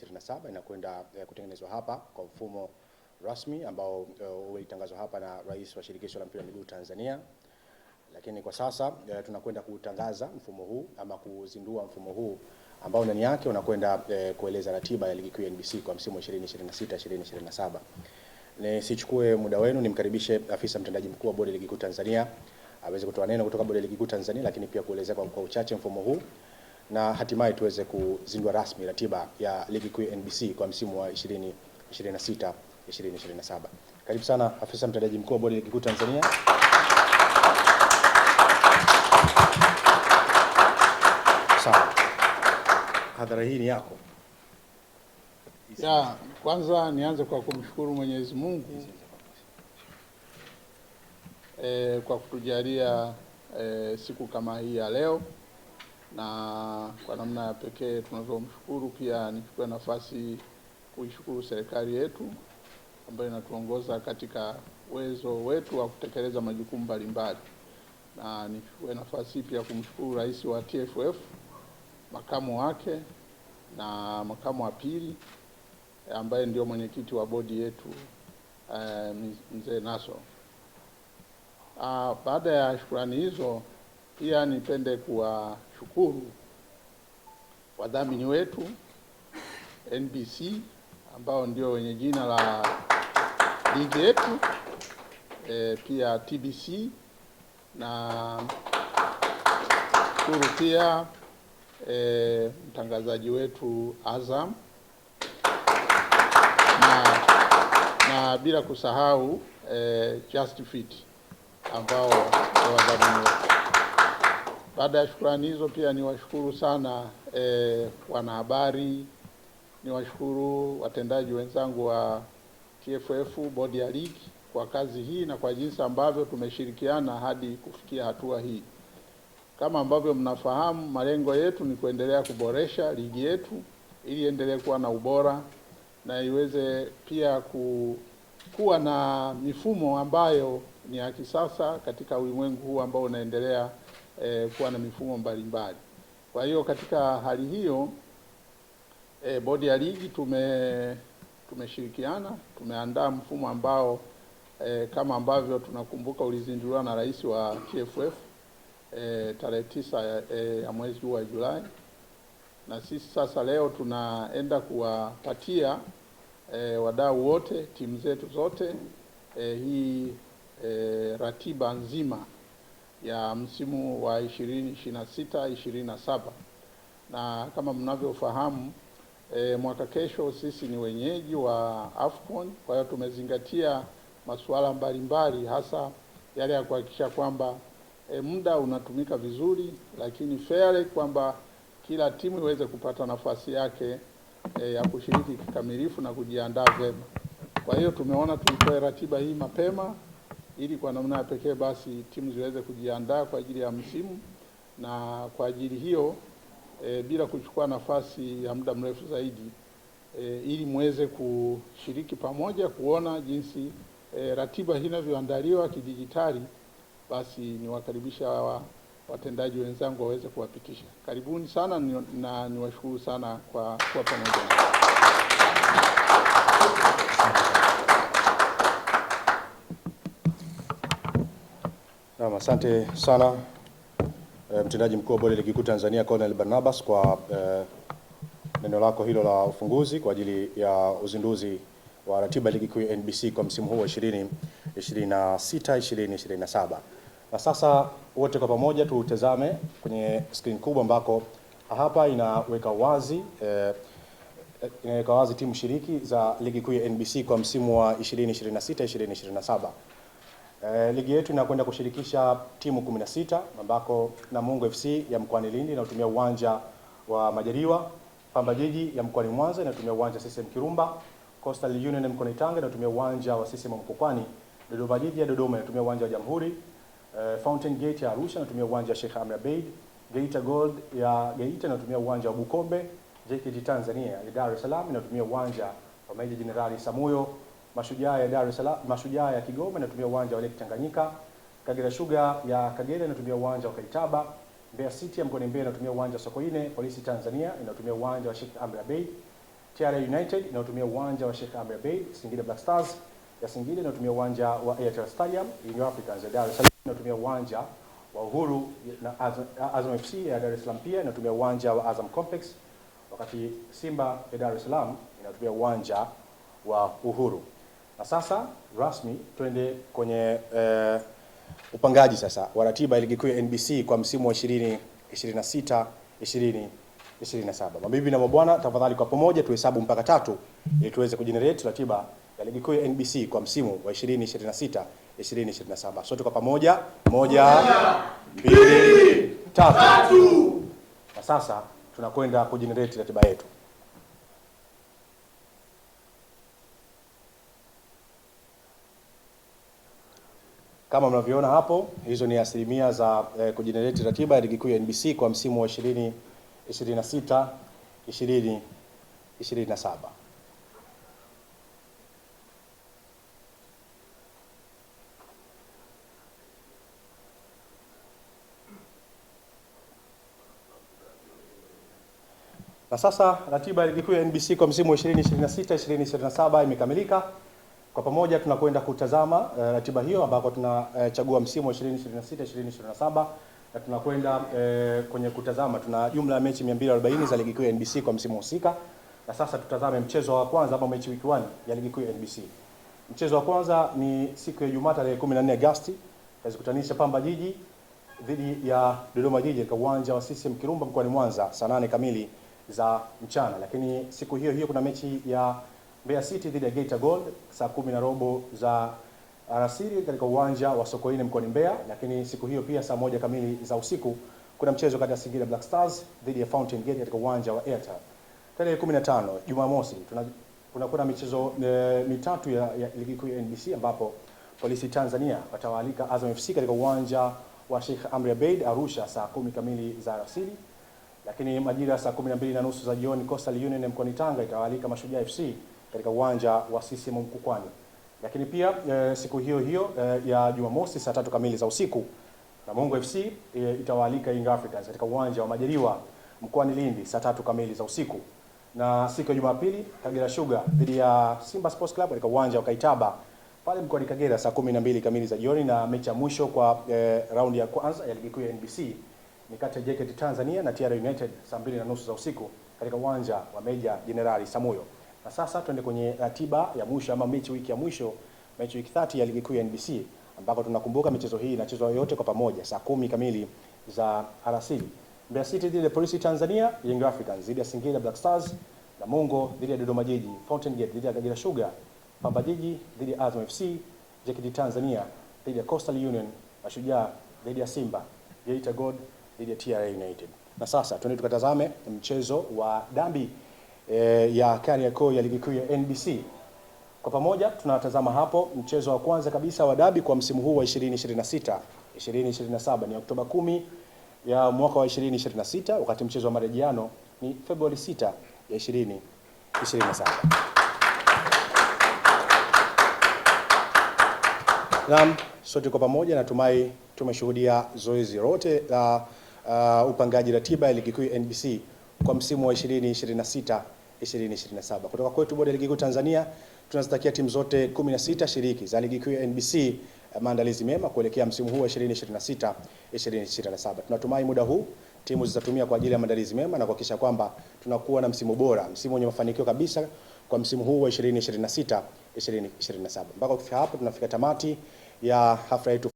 2027 inakwenda kutengenezwa hapa kwa mfumo rasmi ambao ulitangazwa hapa na Rais wa Shirikisho la Mpira wa Miguu Tanzania. Lakini kwa sasa tunakwenda kutangaza mfumo huu ama kuzindua mfumo huu ambao ndani yake unakwenda kueleza ratiba ya ligi kuu ya NBC kwa msimu 2026-2027. Nisichukue muda wenu, nimkaribishe afisa mtendaji mkuu wa Bodi ya Ligi Kuu Tanzania aweze kutoa neno kutoka Bodi ya Ligi Kuu Tanzania, lakini pia kuelezea kwa uchache mfumo huu na hatimaye tuweze kuzindua rasmi ratiba ya ligi kuu ya NBC kwa msimu wa 2026-2027. Karibu sana afisa mtendaji mkuu wa Bodi ya Ligi Kuu Tanzania. Sawa. Hadhara hii ni yako. Ya, kwanza nianze kwa kumshukuru Mwenyezi Mungu kwa kutujalia siku kama hii ya leo, na kwa namna ya pekee tunavyomshukuru pia nichukue nafasi kuishukuru serikali yetu ambayo inatuongoza katika uwezo wetu wa kutekeleza majukumu mbalimbali, na nichukue nafasi pia kumshukuru Rais wa TFF, makamu wake na makamu wa pili ambaye ndio mwenyekiti wa bodi yetu Mzee Naso. Baada ya shukrani hizo, pia nipende kuwashukuru wadhamini wetu NBC ambao ndio wenye jina la ligi yetu, pia TBC, na shukuru pia mtangazaji wetu Azam, na bila kusahau Just Fit ambao ni wadhamini wetu. Baada ya shukrani hizo, pia niwashukuru sana wanahabari, niwashukuru watendaji wenzangu wa TFF, bodi ya ligi, kwa kazi hii na kwa jinsi ambavyo tumeshirikiana hadi kufikia hatua hii. Kama ambavyo mnafahamu, malengo yetu ni kuendelea kuboresha ligi yetu ili endelee kuwa na ubora na iweze pia kuwa na mifumo ambayo ni ya kisasa katika ulimwengu huu ambao unaendelea kuwa na mifumo mbalimbali. Kwa hiyo katika hali hiyo, bodi ya ligi tumeshirikiana, tumeandaa mfumo ambao kama ambavyo tunakumbuka ulizinduliwa na Rais wa TFF tarehe 9 ya mwezi huu wa Julai, na sisi sasa leo tunaenda kuwapatia wadau wote, timu zetu zote, hii ratiba nzima ya msimu wa 2026-2027. Na kama mnavyofahamu, mwaka kesho sisi ni wenyeji wa AFCON. Kwa hiyo tumezingatia masuala mbalimbali, hasa yale ya kuhakikisha kwamba muda unatumika vizuri, lakini fairly, kwamba kila timu iweze kupata nafasi yake ya kushiriki kikamilifu na kujiandaa vyema. Kwa hiyo tumeona tuitoe ratiba hii mapema ili kwa namna ya pekee basi timu ziweze kujiandaa kwa ajili ya msimu, na kwa ajili hiyo bila kuchukua nafasi ya muda mrefu zaidi, ili muweze kushiriki pamoja kuona jinsi ratiba hii inavyoandaliwa kidijitali, basi niwakaribisha watendaji wenzangu waweze kuwapitisha. Karibuni sana na niwashukuru sana kwa kuwa pamoja. Asante sana mtendaji mkuu wa Bodi ya Ligi Kuu Tanzania Colonel Barnabas kwa neno lako hilo la ufunguzi kwa ajili ya uzinduzi wa ratiba ya ligi kuu ya NBC kwa msimu huu wa 2026-2027. Na sasa wote kwa pamoja tutazame kwenye screen kubwa ambako hapa inaweka wazi timu shiriki za ligi kuu ya NBC kwa msimu wa 2026-2027. Ligi yetu inakwenda kushirikisha timu 16 ambako Namungo FC ya mkoani Lindi inatumia uwanja wa Majaliwa, Pamba Jiji ya mkoani Mwanza inatumia uwanja wa CCM Kirumba, Coastal Union ya mkoani Tanga inatumia uwanja wa CCM Mkokwani, Dodoma Jiji ya Dodoma inatumia uwanja wa Jamhuri, Fountain Gate ya Arusha inatumia uwanja wa Sheikh Amri Abeid, Geita Gold ya Geita inatumia uwanja wa Bukombe, JKT Tanzania ya Dar es Salaam inatumia uwanja wa Meja Jenerali Samuyo, Mashujaa ya Dar es Salaam, Mashujaa ya Kigoma inatumia uwanja wa Lake Tanganyika, Kagera Sugar ya Kagera inatumia uwanja wa Kaitaba, Mbeya City ya mkoani Mbeya inatumia uwanja wa Sokoine, Polisi Tanzania inatumia uwanja wa Sheikh Amri Abeid, TRA United inayotumia uwanja wa Sheikh Amri Abeid. Singida Black Stars ya Singida inayotumia uwanja wa Airtel Stadium. Young Africans ya Dar es Salaam inayotumia uwanja wa Uhuru, na Azam FC ya Dar es Salaam pia inatumia uwanja wa Azam Complex, wakati Simba ya Dar es Salaam inatumia uwanja wa Uhuru. Na sasa rasmi twende kwenye upangaji sasa wa ratiba ya ligi kuu ya NBC kwa msimu wa 2026 2027. Mabibi na mabwana, tafadhali kwa pamoja tuhesabu mpaka 3 ili tuweze kujenerate ratiba ya ligi kuu ya NBC kwa msimu wa 2026 2027. Sote kwa pamoja, 1 2 3. Na sasa tunakwenda kujenerate ratiba yetu. Kama mnavyoona hapo, hizo ni asilimia za kujenerate ratiba ya ligi kuu ya NBC kwa msimu wa 2026 2027. Na sasa ratiba ya ligi kuu ya NBC kwa msimu wa 2026 2027 imekamilika. Kwa pamoja tunakwenda kutazama ratiba hiyo ambako tunachagua msimu wa 2026 2027, na tunakwenda kwenye kutazama, tuna jumla ya mechi 240 za ligi kuu ya NBC kwa msimu husika. Na sasa tutazame mchezo wa kwanza ama mechi week 1 ya ligi kuu ya NBC. Mchezo wa kwanza ni siku ya Jumatatu tarehe 14 Agosti, itazikutanisha Pamba Jiji dhidi ya Dodoma Jiji katika uwanja wa CCM Kirumba mkoani Mwanza saa 8 kamili za mchana. Lakini siku hiyo hiyo kuna mechi ya Mbeya City dhidi ya Geita Gold saa 10:15 za alasiri katika uwanja wa Sokoine mkoani Mbeya. Lakini siku hiyo pia saa 1 kamili za usiku kuna mchezo kati ya Singida Black Stars dhidi ya Fountain Gate katika uwanja wa Airtel. Tarehe 15 Jumamosi kuna michezo mitatu ya ligi kuu ya NBC ambapo Polisi Tanzania watawaalika Azam FC katika uwanja wa Sheikh Amri Abeid Arusha saa 10 kamili za alasiri. Lakini majira saa 12:30 za jioni Coastal Union mkoani Tanga itawaalika Mashujaa FC katika uwanja wa CCM Mkwakwani. Lakini pia siku hiyo hiyo ya Jumamosi saa 3 kamili za usiku Namungo FC itawaalika Young Africans katika uwanja wa Majaliwa mkoani Lindi saa 3 kamili za usiku. Na siku ya Jumapili Kagera Sugar dhidi ya Simba Sports Club katika uwanja wa Kaitaba pale mkoani Kagera saa 12 kamili za jioni. Na mechi ya mwisho kwa raundi ya kwanza ya ligi kuu ya NBC ni kati ya JKT Tanzania na TRA United saa 2:30 za usiku katika uwanja wa Meja Jenerali Samuyo. Na sasa tuende kwenye ratiba ya mwisho ama mechi wiki ya mwisho, mechi week 30 ya ligi kuu ya NBC, ambako tunakumbuka michezo hii inachezwa yote kwa pamoja saa 10 kamili za alasiri. Mbeya City dhidi ya Polisi Tanzania, Young Africans dhidi ya Singida Black Stars, Namungo dhidi ya Dodoma Jiji, Fountain Gate dhidi ya Kagera Sugar, Pamba Jiji dhidi ya Azam FC, JKT Tanzania dhidi ya Coastal Union, Mashujaa dhidi ya Simba, Geita Gold dhidi ya TRA United. Na sasa tuende tukatazame mchezo wa dabi ya Kariakoo ya ligi kuu ya NBC. Kwa pamoja tunatazama hapo mchezo wa kwanza kabisa wa dabi kwa msimu huu wa 2026 2027 ni Oktoba 10 ya mwaka wa 2026, wakati mchezo wa marejeano ni Februari 6 ya 2027. Naam, sote kwa pamoja natumai tumeshuhudia zoezi lote la upangaji ratiba ya ligi kuu ya NBC kwa msimu wa 2026 2027. Kutoka kwetu bodi ya ligi kuu Tanzania tunazitakia timu zote 16 shiriki za ligi kuu ya NBC maandalizi mema kuelekea msimu huu wa 2026 2027. Tunatumai muda huu timu zitatumia kwa ajili ya maandalizi mema na kuhakikisha kwamba tunakuwa na msimu bora, msimu wenye mafanikio kabisa kwa msimu huu wa 2026 2027. Mpaka kufika hapo tunafika tamati ya hafla yetu.